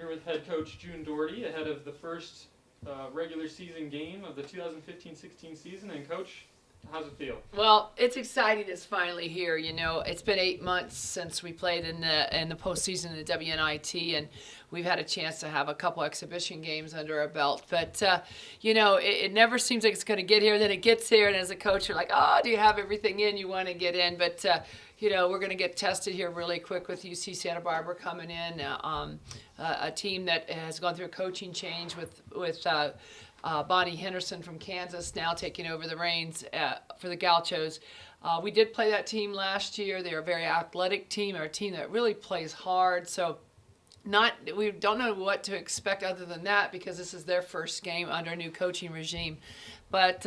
Here with head coach June Daugherty ahead of the first regular season game of the 2015-16 season. And coach, how's it feel? Well, it's exciting. It's finally here. You know, it's been 8 months since we played in the postseason in the WNIT, and we've had a chance to have a couple exhibition games under our belt. But you know, it never seems like it's going to get here. Then it gets here, and as a coach, you're like, oh, do you have everything in you want to get in? But you know, we're going to get tested here really quick with UC Santa Barbara coming in, a team that has gone through a coaching change with Bonnie Henderson from Kansas now taking over the reins for the Gauchos. We did play that team last year. They're a very athletic team, or a team that really plays hard. So we don't know what to expect other than that, because this is their first game under a new coaching regime. But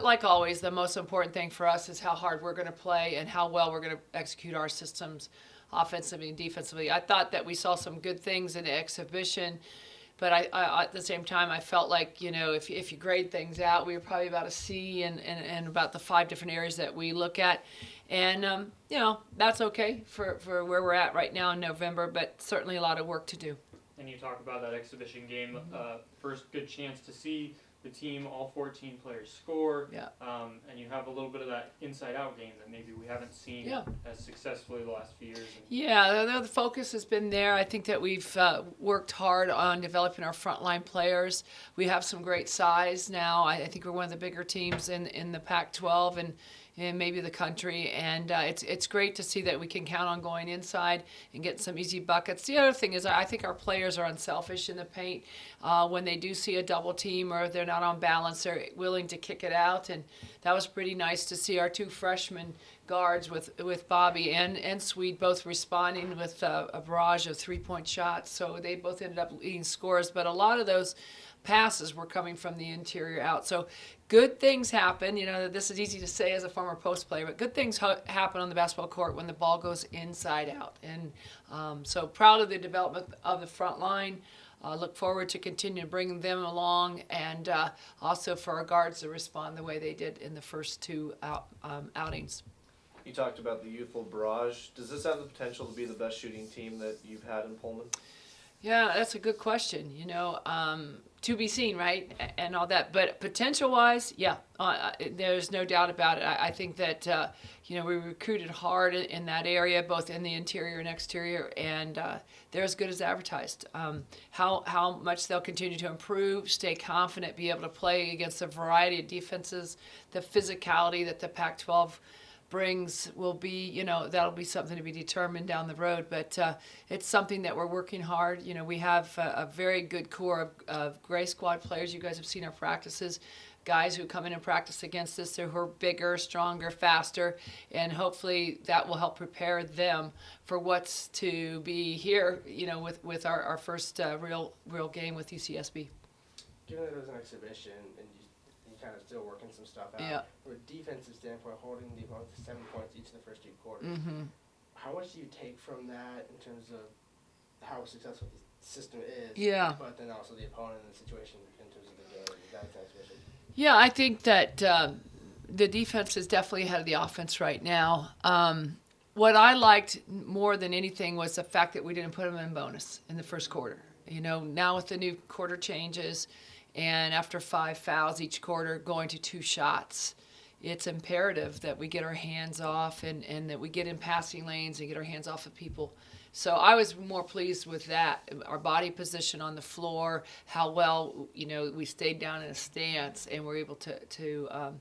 like always, the most important thing for us is how hard we're going to play and how well we're going to execute our systems offensively and defensively. I thought that we saw some good things in the exhibition, but I at the same time, I felt like, you know, if you grade things out, we were probably about a C in about the 5 different areas that we look at. And, you know, that's okay for where we're at right now in November, but certainly a lot of work to do. And you talk about that exhibition game, first good chance to see the team, all 14 players score. Yeah. And you have a little bit of that inside-out game that maybe we haven't seen as successfully the last few years. Yeah, the focus has been there. I think that we've worked hard on developing our frontline players. We have some great size now. I think we're one of the bigger teams in the Pac-12 and maybe the country, and it's great to see that we can count on going inside and getting some easy buckets. The other thing is, I think our players are unselfish in the paint. When they do see a double team or they're not on balance, they're willing to kick it out, and that was pretty nice to see our 2 freshman guards with Bobby and Swede both responding with a barrage of 3-point shots. So they both ended up leading scores, but a lot of those passes were coming from the interior out. So good things happen. You know, this is easy to say as a former post player, but good things happen on the basketball court when the ball goes inside out. And so proud of the development of the front line. Look forward to continue to bring them along, and also for our guards to respond the way they did in the first 2 outings. You talked about the youthful barrage. Does this have the potential to be the best shooting team that you've had in Pullman? Yeah, that's a good question. You know, to be seen, right, and all that. But potential-wise, yeah, there's no doubt about it. I think that, you know, we recruited hard in that area, both in the interior and exterior, and they're as good as advertised. How much they'll continue to improve, stay confident, be able to play against a variety of defenses, the physicality that the Pac-12 brings will be, you know, that'll be something to be determined down the road. But it's something that we're working hard. You know, we have a very good core of gray squad players. You guys have seen our practices. Guys who come in and practice against us, who are bigger, stronger, faster, and hopefully that will help prepare them for what's to be here, you know, with our first real game with UCSB. Given that it was an exhibition and you kind of still working some stuff out. Yeah. From a defensive standpoint, holding the opponent to 7 points each of the first 2 quarters. Mm-hmm. How much do you take from that in terms of how successful the system is? Yeah. But then also the opponent and the situation in terms of the game. That's exhibition. Yeah, I think that the defense is definitely ahead of the offense right now. What I liked more than anything was the fact that we didn't put them in bonus in the first quarter. You know, now with the new quarter changes, and after 5 fouls each quarter going to 2 shots, it's imperative that we get our hands off and that we get in passing lanes and get our hands off of people. So I was more pleased with that. Our body position on the floor, how well, you know, we stayed down in a stance and were able to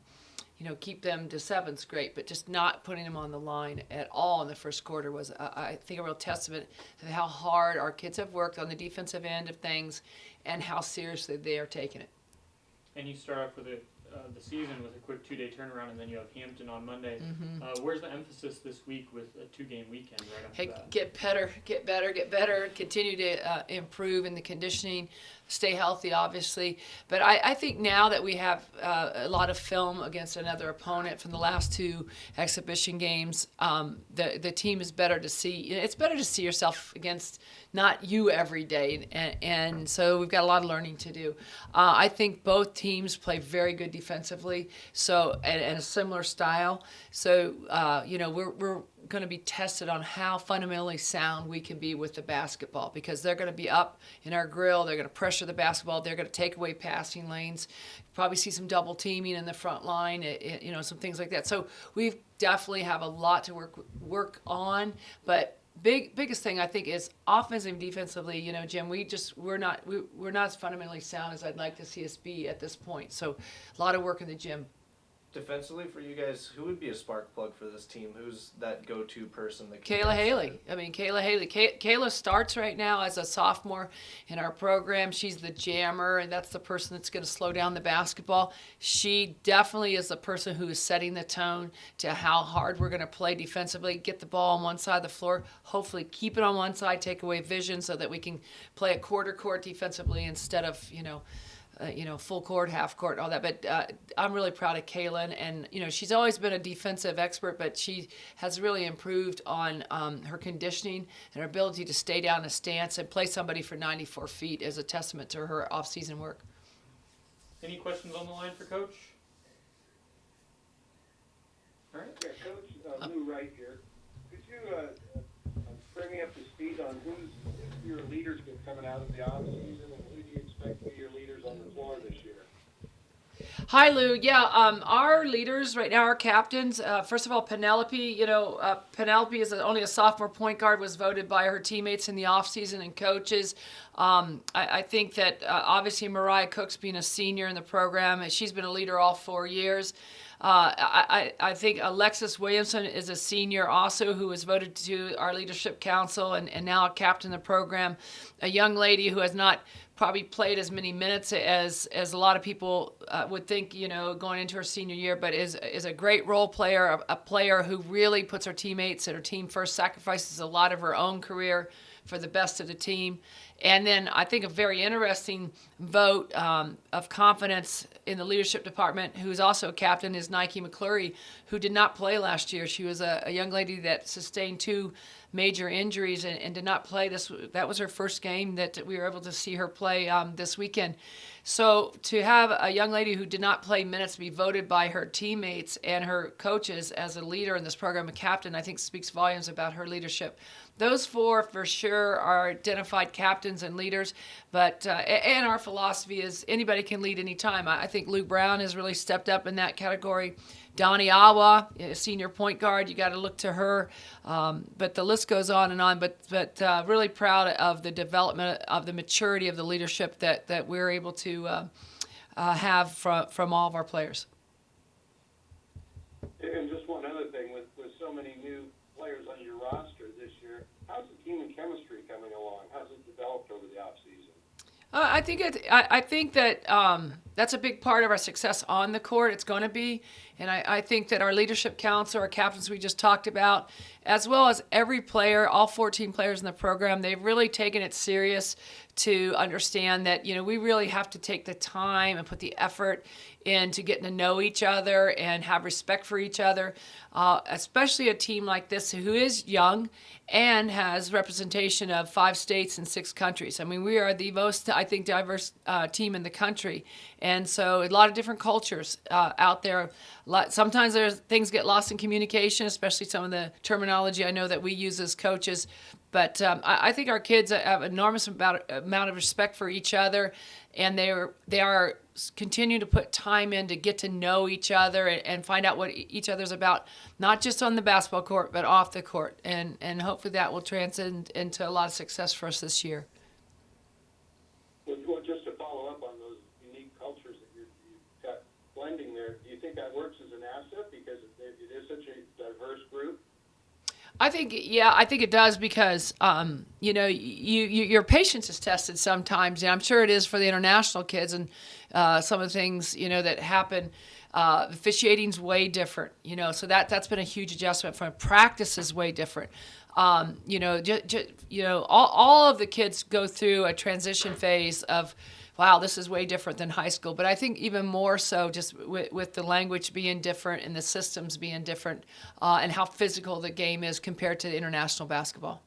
you know, keep them to 7's great, but just not putting them on the line at all in the first quarter was, I think, a real testament to how hard our kids have worked on the defensive end of things and how seriously they are taking it. And you start off with the season with a quick 2-day turnaround, and then you have Hampton on Monday. Mm-hmm. Where's the emphasis this week with a 2-game weekend right after that? Get better, continue to improve in the conditioning, stay healthy, obviously. But I think now that we have a lot of film against another opponent from the last 2 exhibition games, the team is better to see. It's better to see yourself against not you every day, and so we've got a lot of learning to do. I think both teams play very good defensively, so and a similar style. So you know, going to be tested on how fundamentally sound we can be with the basketball, because they're going to be up in our grill. They're going to pressure the basketball. They're going to take away passing lanes. Probably see some double teaming in the front line. Some things like that. So we definitely have a lot to work on, but. Biggest thing I think is offensively and defensively. Jim, we're not as fundamentally sound as I'd like to see us be at this point. So a lot of work in the gym. Defensively for you guys, who would be a spark plug for this team? Who's that go-to person that Kayla Haley. Kayla starts right now as a sophomore in our program. She's the jammer, and that's the person that's going to slow down the basketball. She definitely is the person who is setting the tone to how hard we're going to play defensively, get the ball on one side of the floor, hopefully keep it on one side, take away vision so that we can play a quarter court defensively instead of, full court, half court, all that. But I'm really proud of Kaylin, and she's always been a defensive expert, but she has really improved on her conditioning, and her ability to stay down in a stance and play somebody for 94 feet is a testament to her off-season work. Any questions on the line for Coach? All right. Yeah, Coach Lou Wright here. Could you bring me up to speed on who's your leaders been coming out of the off season, and who do you expect to be your leaders on the floor this year? Hi, Lou. Yeah, our leaders right now, our captains, first of all, Penelope. Penelope is only a sophomore point guard, was voted by her teammates in the offseason and coaches. I think that obviously Mariah Cook's being a senior in the program, and she's been a leader all 4 years. I think Alexis Williamson is a senior also who was voted to our leadership council and now a captain of the program, a young lady who has not probably played as many minutes as a lot of people would think, going into her senior year, but is a great role player, a player who really puts her teammates and her team first, sacrifices a lot of her own career for the best of the team. And then I think a very interesting vote of confidence in the leadership department, who's also a captain, is Nike McClurry, who did not play last year. She was a young lady that sustained 2 major injuries and did not play. That was her first game that we were able to see her play this weekend. So to have a young lady who did not play minutes be voted by her teammates and her coaches as a leader in this program, a captain, I think speaks volumes about her leadership. Those 4 for sure are identified captains and leaders, but and our philosophy is anybody can lead anytime. I think Lou Brown has really stepped up in that category. Donnie Awa, a senior point guard, you got to look to her. But the list goes on and on. But really proud of the development of the maturity of the leadership that we're able to have from all of our players. And just one other thing, with so many new players on your roster this year, how's the team and chemistry coming along? How's it developed over the off season? I think that that's a big part of our success on the court. It's going to be, and I think that our leadership council, our captains we just talked about, as well as every player, all 14 players in the program, they've really taken it serious to understand that we really have to take the time and put the effort into getting to know each other and have respect for each other, especially a team like this who is young and has representation of 5 states and 6 countries. I mean, we are the most, I think, diverse team in the country. And so a lot of different cultures out there. Sometimes things get lost in communication, especially some of the terminology I know that we use as coaches. But I think our kids have an enormous amount of respect for each other, and they are continuing to put time in to get to know each other and find out what each other's about, not just on the basketball court, but off the court. And hopefully that will transcend into a lot of success for us this year. Well, just to follow up on those unique cultures that you've got blending there, do you think that works as an asset because it is such a diverse group? I think it does because, your patience is tested sometimes, and I'm sure it is for the international kids and some of the things, that happen. Officiating's way different, so that's been a huge adjustment. From practice is way different. All of the kids go through a transition phase of, wow, this is way different than high school. But I think even more so just with the language being different and the systems being different and how physical the game is compared to international basketball.